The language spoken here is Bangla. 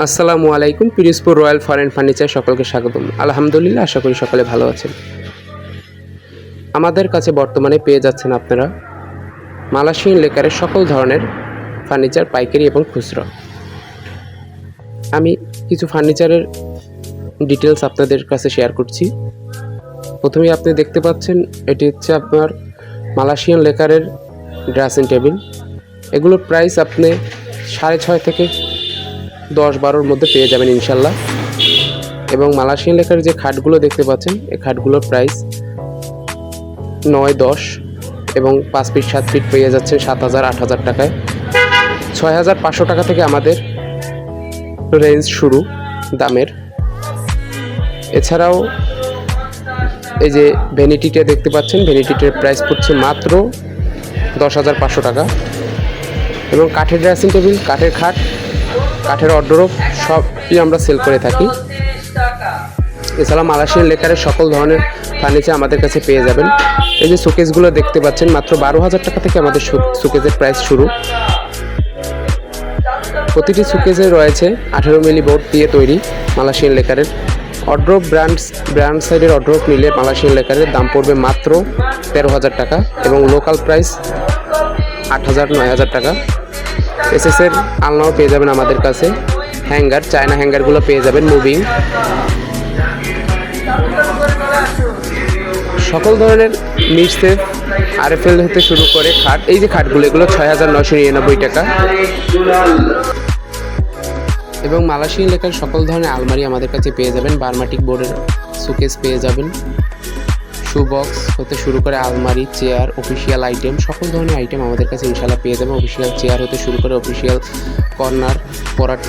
আসসালামু আলাইকুম। পিরোজপুর রয়্যাল ফরেন ফার্নিচার সকলকে স্বাগতম। আলহামদুলিল্লাহ, আশা করি সকলে ভালো আছেন। আমাদের কাছে বর্তমানে পেয়ে যাচ্ছেন আপনারা মালয়েশিয়ান লেকারের সকল ধরনের ফার্নিচার পাইকারি এবং খুচরা। আমি কিছু ফার্নিচারের ডিটেলস আপনাদের কাছে শেয়ার করছি। প্রথমেই আপনি দেখতে পাচ্ছেন এটি হচ্ছে আপনার মালয়েশিয়ান লেকারের ড্রেসিং টেবিল। এগুলোর প্রাইস আপনি 6.5 থেকে 10-12-র মধ্যে পেয়ে যাবেন ইনশাল্লাহ। এবং মালয়েশিয়ান লেকার যে খাটগুলো দেখতে পাচ্ছেন, এই খাটগুলোর প্রাইস 9-10 এবং 5 ফিট 7 ফিট পেয়ে যাচ্ছেন 7,000-8,000 টাকায়। 6,500 টাকা থেকে আমাদের রেঞ্জ শুরু দামের। এছাড়াও এই যে ভ্যানিটিটা দেখতে পাচ্ছেন, ভ্যানিটিটার প্রাইস পড়ছে মাত্র 10,500 টাকা। এবং কাঠের ড্রেসিং টেবিল, কাঠের খাট, কাঠের অর্ডারও সবই আমরা সেল করে থাকি। এছাড়া মালয়েশিয়ান লেকারের সকল ধরনের ফার্নিচার আমাদের কাছে পেয়ে যাবেন। এই যে শোকেসগুলো দেখতে পাচ্ছেন, মাত্র 12,000 টাকা থেকে আমাদের শোকেসের প্রাইস শুরু। প্রতিটি শোকেসে রয়েছে 18 মিলি বোর্ড দিয়ে তৈরি মালয়েশিয়ান লেকারের। অর্ডার ব্র্যান্ড সাইডের অর্ডার নিলে মালয়েশিয়ান লেকারের দাম পড়বে মাত্র 13,000 টাকা এবং লোকাল প্রাইস 8,000-9,000 টাকা। এসএসের আলনাও পেয়ে যাবেন আমাদের কাছে। হ্যাঙ্গার, চায়না হ্যাঙ্গারগুলো পেয়ে যাবেন মুভিং। সকল ধরনের মিড সেফ, আরএফএল হতে শুরু করে খাট, এই যে খাটগুলো, এগুলো 6,999 টাকা। এবং মালয়েশিয়ান লেকার সকল ধরনের আলমারি আমাদের কাছে পেয়ে যাবেন। বার্মাটিক বোর্ডের শোকেস পেয়ে যাবেন। শু বক্স হতে শুরু করে আলমারি, চেয়ার, অফিসিয়াল আইটেম, সকল ধরনের আইটেম আমাদের কাছে ইনশাল্লাহ পেয়ে যাবেন। অফিসিয়াল চেয়ার হতে শুরু করে অফিসিয়াল কর্নার, পড়ার